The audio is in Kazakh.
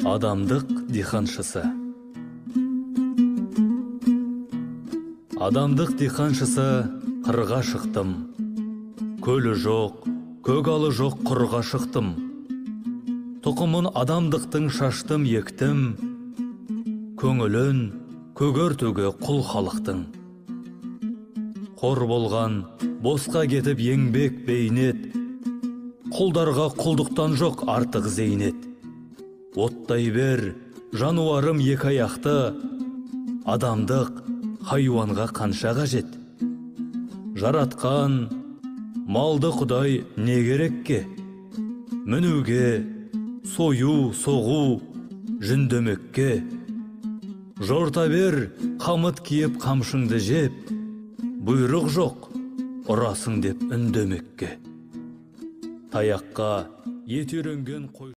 Адамдық диханшысы. Адамдық диханшысы қырға шықтым. Көлі жоқ, көгалы жоқ құрға шықтым. Тұқымын адамдықтың шаштым ектім. Көңілін көгертуге құл халықтың. Қор болған босқа кетіп еңбек бейнет. Құлдарға құлдықтан жоқ артық зейнет. Оттай бер, жануарым екі аяқты, адамдық хайуанға қанша қажет. Жаратқан малды Құдай не керекке? Мінуге, сою, соғу, жүндемекке. Жорта бер, қамыт киіп қамшыңды жеп, бұйрық жоқ, ұрасың деп үндемекке. Таяққа ет үйренген қой